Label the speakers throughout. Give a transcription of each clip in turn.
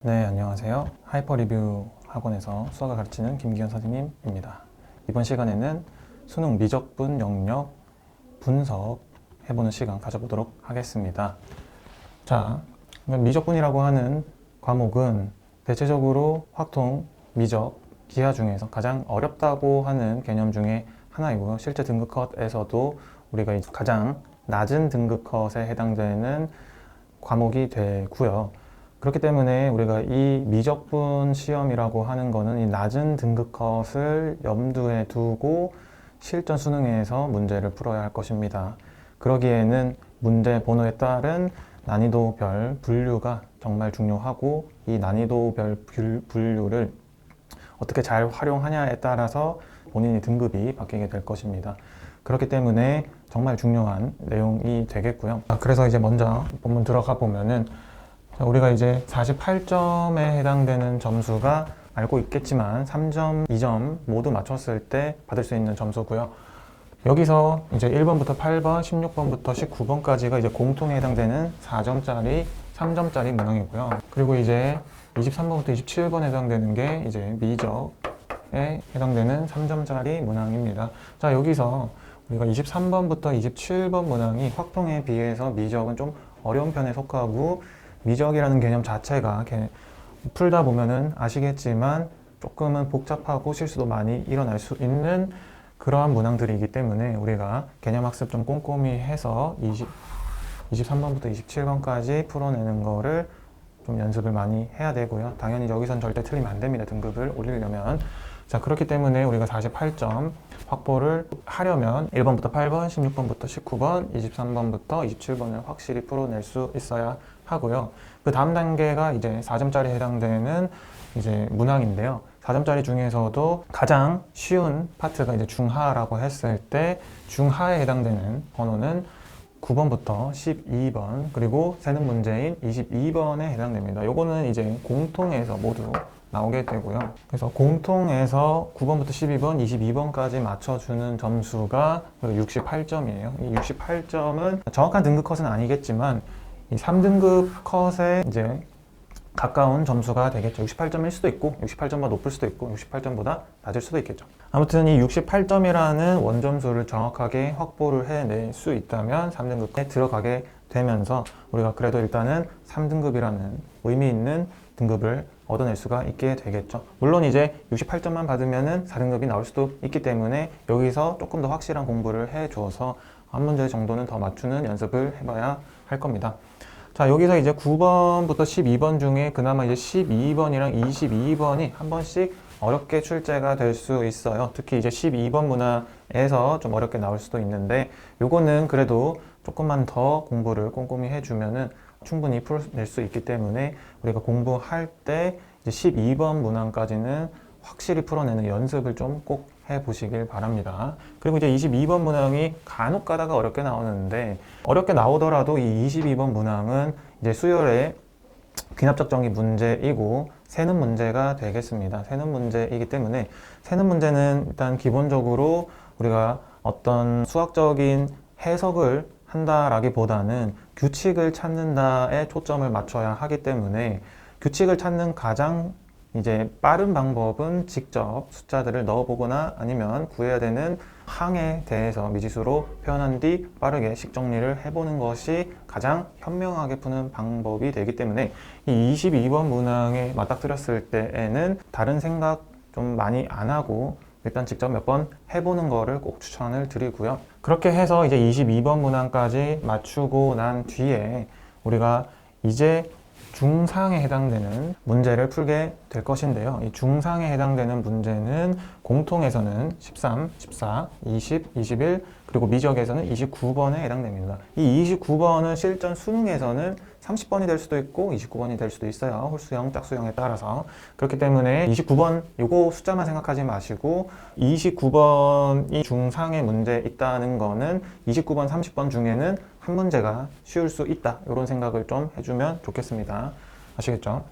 Speaker 1: 네, 안녕하세요. 하이퍼리뷰 학원에서 수학을 가르치는 김기현 선생님입니다. 이번 시간에는 수능 미적분 영역 분석 해보는 시간 가져보도록 하겠습니다. 자, 미적분이라고 하는 과목은 대체적으로 확통, 미적, 기하 중에서 가장 어렵다고 하는 개념 중에 하나이고요. 실제 등급 컷에서도 우리가 가장 낮은 등급 컷에 해당되는 과목이 되고요. 그렇기 때문에 우리가 이 미적분 시험이라고 하는 거는 이 낮은 등급 컷을 염두에 두고 실전 수능에서 문제를 풀어야 할 것입니다. 그러기에는 문제 번호에 따른 난이도별 분류가 정말 중요하고, 이 난이도별 분류를 어떻게 잘 활용하냐에 따라서 본인의 등급이 바뀌게 될 것입니다. 그렇기 때문에 정말 중요한 내용이 되겠고요. 그래서 이제 먼저 본문 들어가 보면은, 우리가 이제 48점에 해당되는 점수가 알고 있겠지만 3점, 2점 모두 맞췄을 때 받을 수 있는 점수고요. 여기서 이제 1번부터 8번, 16번부터 19번까지가 이제 공통에 해당되는 4점짜리, 3점짜리 문항이고요. 그리고 이제 23번부터 27번 해당되는 게 이제 미적에 해당되는 3점짜리 문항입니다. 자, 여기서 우리가 23번부터 27번 문항이 확통에 비해서 미적은 좀 어려운 편에 속하고, 미적이라는 개념 자체가 풀다 보면은 아시겠지만 조금은 복잡하고 실수도 많이 일어날 수 있는 그러한 문항들이기 때문에 우리가 개념 학습 좀 꼼꼼히 해서 23번부터 27번까지 풀어내는 거를 좀 연습을 많이 해야 되고요. 당연히 여기선 절대 틀리면 안 됩니다. 등급을 올리려면. 자, 그렇기 때문에 우리가 48점 확보를 하려면 1번부터 8번, 16번부터 19번, 23번부터 27번을 확실히 풀어낼 수 있어야 하고요. 그 다음 단계가 이제 4점짜리 해당되는 이제 문항인데요. 4점짜리 중에서도 가장 쉬운 파트가 이제 중하라고 했을 때, 중하에 해당되는 번호는 9번부터 12번, 그리고 세는 문제인 22번에 해당됩니다. 요거는 이제 공통에서 모두 나오게 되고요. 그래서 공통에서 9번부터 12번, 22번까지 맞춰주는 점수가 68점이에요. 이 68점은 정확한 등급 컷은 아니겠지만 이 3등급 컷에 이제 가까운 점수가 되겠죠. 68점일 수도 있고 68점보다 높을 수도 있고 68점보다 낮을 수도 있겠죠. 아무튼 이 68점이라는 원점수를 정확하게 확보를 해낼 수 있다면 3등급에 들어가게 되면서 우리가 그래도 일단은 3등급이라는 의미 있는 등급을 얻어낼 수가 있게 되겠죠. 물론 이제 68점만 받으면은 4등급이 나올 수도 있기 때문에 여기서 조금 더 확실한 공부를 해줘서 한 문제 정도는 더 맞추는 연습을 해봐야 할 겁니다. 자, 여기서 이제 9번부터 12번 중에 그나마 이제 12번이랑 22번이 한 번씩 어렵게 출제가 될 수 있어요. 특히 이제 12번 문항에서 좀 어렵게 나올 수도 있는데, 요거는 그래도 조금만 더 공부를 꼼꼼히 해주면은 충분히 풀어낼 수 있기 때문에 우리가 공부할 때 이제 12번 문항까지는 확실히 풀어내는 연습을 좀 꼭 해보시길 바랍니다. 그리고 이제 22번 문항이 간혹 가다가 어렵게 나오는데, 어렵게 나오더라도 이 22번 문항은 이제 수열의 귀납적 정의 문제이고 세는 문제가 되겠습니다. 세는 문제이기 때문에 세는 문제는 일단 기본적으로 우리가 어떤 수학적인 해석을 한다라기보다는 규칙을 찾는다에 초점을 맞춰야 하기 때문에, 규칙을 찾는 가장 이제 빠른 방법은 직접 숫자들을 넣어보거나 아니면 구해야 되는 항에 대해서 미지수로 표현한 뒤 빠르게 식 정리를 해보는 것이 가장 현명하게 푸는 방법이 되기 때문에 이 22번 문항에 맞닥뜨렸을 때에는 다른 생각 좀 많이 안 하고 일단 직접 몇 번 해보는 거를 꼭 추천을 드리고요. 그렇게 해서 이제 22번 문항까지 맞추고 난 뒤에 우리가 이제 중상에 해당되는 문제를 풀게 될 것인데요. 이 중상에 해당되는 문제는 공통에서는 13, 14, 20, 21, 그리고 미적에서는 29번에 해당됩니다. 이 29번은 실전 수능에서는 30번이 될 수도 있고 29번이 될 수도 있어요. 홀수형, 짝수형에 따라서. 그렇기 때문에 29번 요거 숫자만 생각하지 마시고 29번이 중상의 문제 있다는 거는 29번, 30번 중에는 한 문제가 쉬울 수 있다. 이런 생각을 좀 해주면 좋겠습니다. 아시겠죠?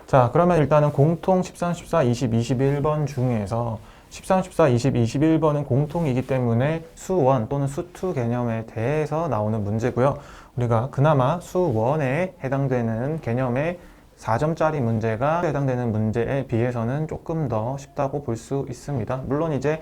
Speaker 1: 자, 그러면 일단은 공통 13, 14, 20, 21번 중에서 13, 14, 20, 21번은 공통이기 때문에 수1 또는 수2 개념에 대해서 나오는 문제고요. 우리가 그나마 수1에 해당되는 개념의 4점짜리 문제가 해당되는 문제에 비해서는 조금 더 쉽다고 볼 수 있습니다. 물론 이제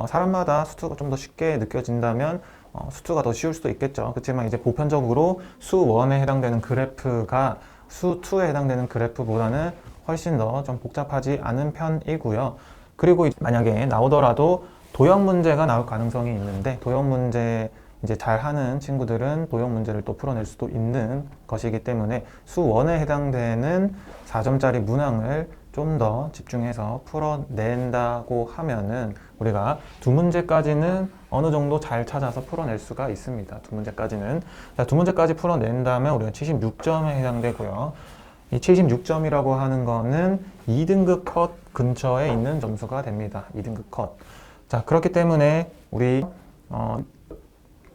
Speaker 1: 사람마다 수투가 좀 더 쉽게 느껴진다면 수투가 더 쉬울 수도 있겠죠. 그렇지만 이제 보편적으로 수 1에 해당되는 그래프가 수 2에 해당되는 그래프보다는 훨씬 더 좀 복잡하지 않은 편이고요. 그리고 만약에 나오더라도 도형 문제가 나올 가능성이 있는데, 도형 문제 이제 잘하는 친구들은 도형 문제를 또 풀어낼 수도 있는 것이기 때문에 수 1에 해당되는 4점짜리 문항을 좀 더 집중해서 풀어낸다고 하면은 우리가 두 문제까지는 어느 정도 잘 찾아서 풀어낼 수가 있습니다. 두 문제까지는. 자, 두 문제까지 풀어낸다면 우리가 76점에 해당되고요. 이 76점이라고 하는 거는 2등급 컷 근처에 있는 점수가 됩니다. 2등급 컷. 자, 그렇기 때문에 우리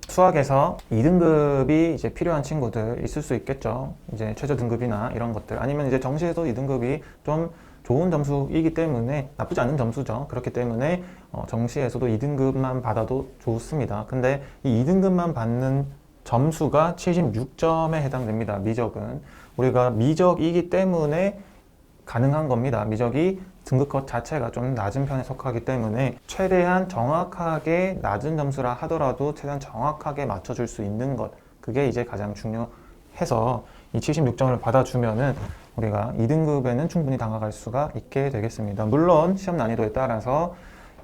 Speaker 1: 수학에서 2등급이 이제 필요한 친구들 있을 수 있겠죠. 이제 최저 등급이나 이런 것들. 아니면 이제 정시에서 2등급이 좀 좋은 점수이기 때문에 나쁘지 않은 점수죠. 그렇기 때문에 정시에서도 2등급만 받아도 좋습니다. 근데 이 2등급만 받는 점수가 76점에 해당됩니다. 미적은. 우리가 미적이기 때문에 가능한 겁니다. 미적이 등급컷 자체가 좀 낮은 편에 속하기 때문에 최대한 정확하게 낮은 점수라 하더라도 최대한 정확하게 맞춰줄 수 있는 것, 그게 이제 가장 중요해서 이 76점을 받아주면은 우리가 2등급에는 충분히 다가갈 수가 있게 되겠습니다. 물론 시험 난이도에 따라서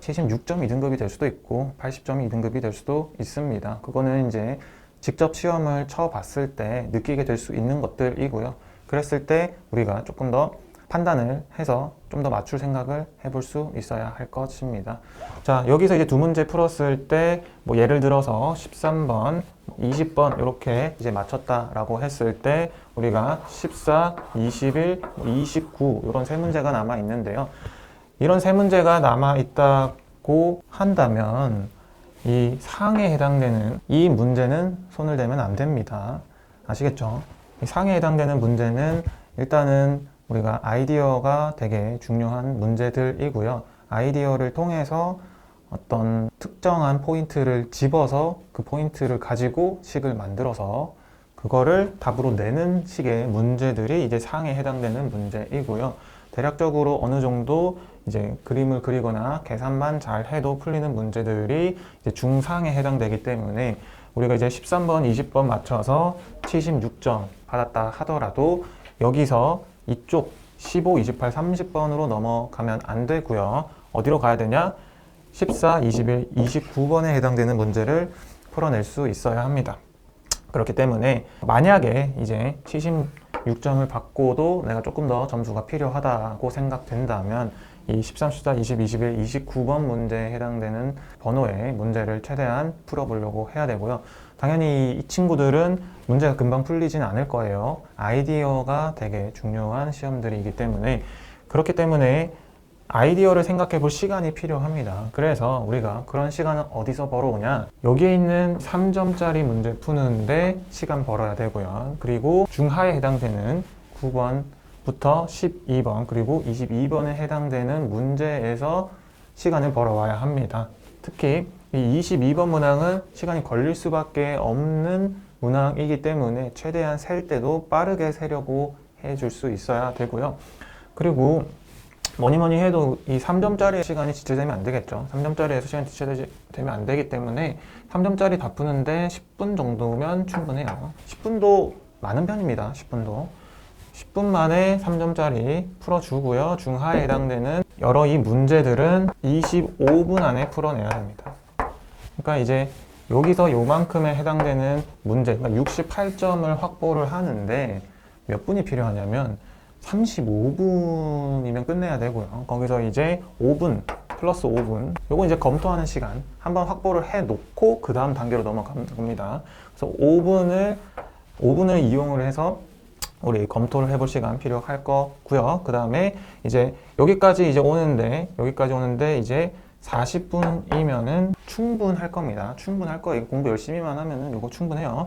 Speaker 1: 76점이 2등급이 될 수도 있고 80점이 2등급이 될 수도 있습니다. 그거는 이제 직접 시험을 쳐봤을 때 느끼게 될 수 있는 것들이고요. 그랬을 때 우리가 조금 더 판단을 해서 좀 더 맞출 생각을 해볼 수 있어야 할 것입니다. 자, 여기서 이제 두 문제 풀었을 때 뭐 예를 들어서 13번, 20번 이렇게 이제 맞췄다라고 했을 때 우리가 14, 21, 29 이런 세 문제가 남아 있는데요. 이런 세 문제가 남아 있다고 한다면 이 상에 해당되는 이 문제는 손을 대면 안 됩니다. 아시겠죠? 이 상에 해당되는 문제는 일단은 우리가 아이디어가 되게 중요한 문제들이고요. 아이디어를 통해서 어떤 특정한 포인트를 집어서 그 포인트를 가지고 식을 만들어서 그거를 답으로 내는 식의 문제들이 이제 상에 해당되는 문제이고요. 대략적으로 어느 정도 이제 그림을 그리거나 계산만 잘 해도 풀리는 문제들이 이제 중상에 해당되기 때문에 우리가 이제 13번, 20번 맞춰서 76점 받았다 하더라도 여기서 이쪽 15, 28, 30번으로 넘어가면 안 되고요. 어디로 가야 되냐? 14, 21, 29번에 해당되는 문제를 풀어낼 수 있어야 합니다. 그렇기 때문에 만약에 이제 76점을 받고도 내가 조금 더 점수가 필요하다고 생각된다면 이 13, 14, 20, 21, 29번 문제에 해당되는 번호의 문제를 최대한 풀어보려고 해야 되고요. 당연히 이 친구들은 문제가 금방 풀리진 않을 거예요. 아이디어가 되게 중요한 시험들이기 때문에 그렇기 때문에 아이디어를 생각해 볼 시간이 필요합니다. 그래서 우리가 그런 시간은 어디서 벌어오냐? 여기에 있는 3점짜리 문제 푸는데 시간 벌어야 되고요. 그리고 중하에 해당되는 9번부터 12번 그리고 22번에 해당되는 문제에서 시간을 벌어와야 합니다. 특히 이 22번 문항은 시간이 걸릴 수밖에 없는 문항이기 때문에 최대한 셀 때도 빠르게 세려고 해줄 수 있어야 되고요. 그리고 뭐니 해도 이 3점짜리 시간이 지체되면 안 되겠죠. 3점짜리에서 시간이 지체되면 안 되기 때문에 3점짜리 다 푸는데 10분 정도면 충분해요. 10분도 많은 편입니다. 10분도. 10분 만에 3점짜리 풀어주고요. 중하에 해당되는 여러 이 문제들은 25분 안에 풀어내야 됩니다. 그러니까 이제 여기서 요만큼에 해당되는 문제, 그러니까 68점을 확보를 하는데 몇 분이 필요하냐면 35분이면 끝내야 되고요. 거기서 이제 5분 플러스 5분 요거 이제 검토하는 시간 한번 확보를 해 놓고 그 다음 단계로 넘어가는 겁니다. 그래서 5분을 이용을 해서 우리 검토를 해볼 시간 필요할 거고요. 그 다음에 이제 여기까지 오는데 이제 40분이면은 충분할 겁니다. 충분할 거예요. 공부 열심히만 하면은 요거 충분해요.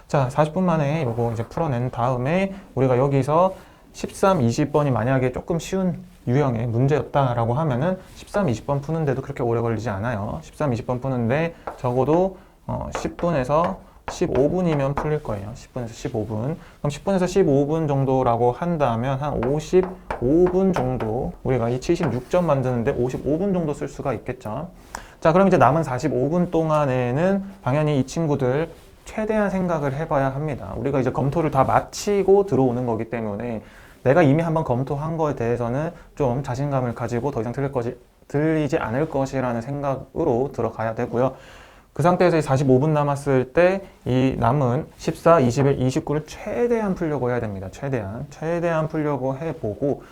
Speaker 1: 자, 40분 만에 요거 이제 풀어낸 다음에 우리가 여기서 13, 20번이 만약에 조금 쉬운 유형의 문제였다라고 하면은 13, 20번 푸는데도 그렇게 오래 걸리지 않아요. 13, 20번 푸는데 적어도 10분에서 15분이면 풀릴 거예요. 10분에서 15분. 그럼 10분에서 15분 정도라고 한다면 한 55분 정도, 우리가 이 76점 만드는데 55분 정도 쓸 수가 있겠죠. 자, 그럼 이제 남은 45분 동안에는 당연히 이 친구들 최대한 생각을 해봐야 합니다. 우리가 이제 검토를 다 마치고 들어오는 거기 때문에 내가 이미 한번 검토한 거에 대해서는 좀 자신감을 가지고 더 이상 들리지 않을 것이라는 생각으로 들어가야 되고요. 그 상태에서 45분 남았을 때 이 남은 14, 21, 29를 최대한 풀려고 해야 됩니다. 최대한 풀려고 해보고,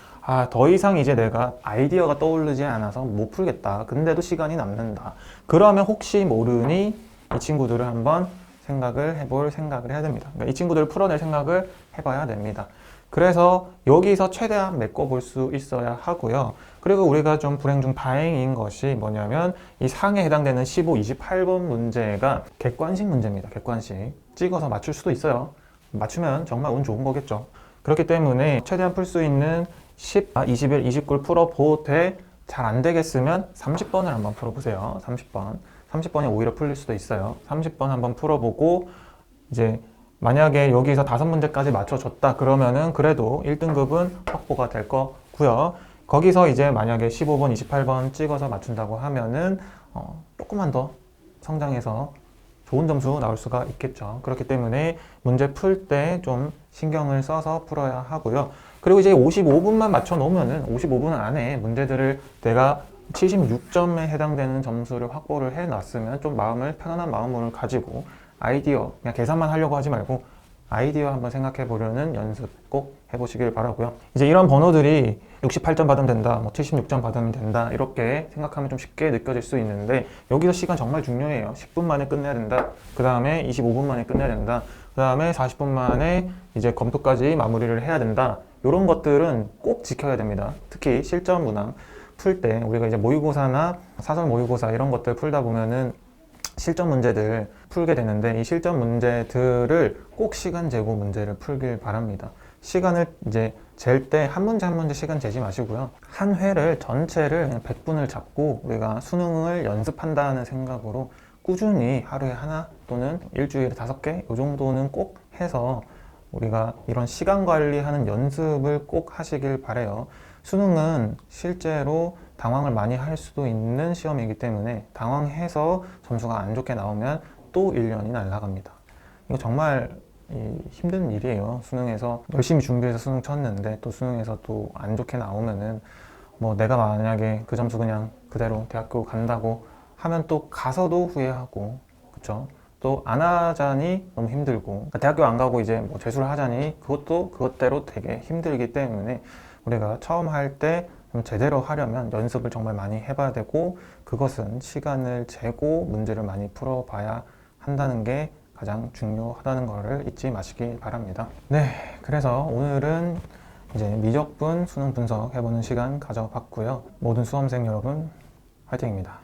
Speaker 1: 더 이상 이제 내가 아이디어가 떠오르지 않아서 못 풀겠다. 근데도 시간이 남는다. 그러면 혹시 모르니 이 친구들을 한번 생각을 해야 됩니다. 그러니까 이 친구들을 풀어낼 생각을 해봐야 됩니다. 그래서 여기서 최대한 메꿔볼 수 있어야 하고요. 그리고 우리가 좀 불행 중 다행인 것이 뭐냐면 이 상에 해당되는 15, 28번 문제가 객관식 문제입니다. 객관식. 찍어서 맞출 수도 있어요. 맞추면 정말 운 좋은 거겠죠. 그렇기 때문에 최대한 풀 수 있는 10, 21, 29를 풀어보되 잘 안 되겠으면 30번을 한번 풀어보세요. 30번이 오히려 풀릴 수도 있어요. 30번 한번 풀어보고 이제 만약에 여기서 5문제까지 맞춰줬다 그러면은 그래도 1등급은 확보가 될 거고요. 거기서 이제 만약에 15번, 28번 찍어서 맞춘다고 하면은 조금만 더 성장해서 좋은 점수 나올 수가 있겠죠. 그렇기 때문에 문제 풀 때 좀 신경을 써서 풀어야 하고요. 그리고 이제 55분만 맞춰 놓으면은 55분 안에 문제들을 내가 76점에 해당되는 점수를 확보를 해 놨으면 좀 편안한 마음을 가지고 아이디어, 그냥 계산만 하려고 하지 말고 아이디어 한번 생각해 보려는 연습 꼭 해보시길 바라고요. 이제 이런 번호들이 68점 받으면 된다, 76점 받으면 된다, 이렇게 생각하면 좀 쉽게 느껴질 수 있는데 여기서 시간 정말 중요해요. 10분 만에 끝내야 된다. 그 다음에 25분 만에 끝내야 된다. 그 다음에 40분 만에 이제 검토까지 마무리를 해야 된다. 이런 것들은 꼭 지켜야 됩니다. 특히 실전 문항 풀 때 우리가 이제 모의고사나 사설 모의고사 이런 것들 풀다 보면은 실전 문제들 풀게 되는데 이 실전 문제들을 꼭 시간 재고 문제를 풀길 바랍니다. 시간을 이제 잴 때 한 문제 한 문제 시간 재지 마시고요. 한 회를 전체를 그냥 100분을 잡고 우리가 수능을 연습한다는 생각으로 꾸준히 하루에 하나 또는 일주일에 5개 이 정도는 꼭 해서 우리가 이런 시간 관리하는 연습을 꼭 하시길 바래요. 수능은 실제로 당황을 많이 할 수도 있는 시험이기 때문에 당황해서 점수가 안 좋게 나오면 또 1년이 날아갑니다. 이거 정말 힘든 일이에요. 수능에서 열심히 준비해서 수능 쳤는데 또 수능에서 또 안 좋게 나오면은 뭐 내가 만약에 그 점수 그냥 그대로 대학교 간다고 하면 또 가서도 후회하고, 그쵸? 또 안 하자니 너무 힘들고, 그러니까 대학교 안 가고 이제 뭐 재수를 하자니 그것도 그것대로 되게 힘들기 때문에 우리가 처음 할 때 좀 제대로 하려면 연습을 정말 많이 해봐야 되고, 그것은 시간을 재고 문제를 많이 풀어봐야 한다는 게 가장 중요하다는 것을 잊지 마시기 바랍니다. 네, 그래서 오늘은 이제 미적분 수능 분석 해보는 시간 가져봤고요. 모든 수험생 여러분 화이팅입니다.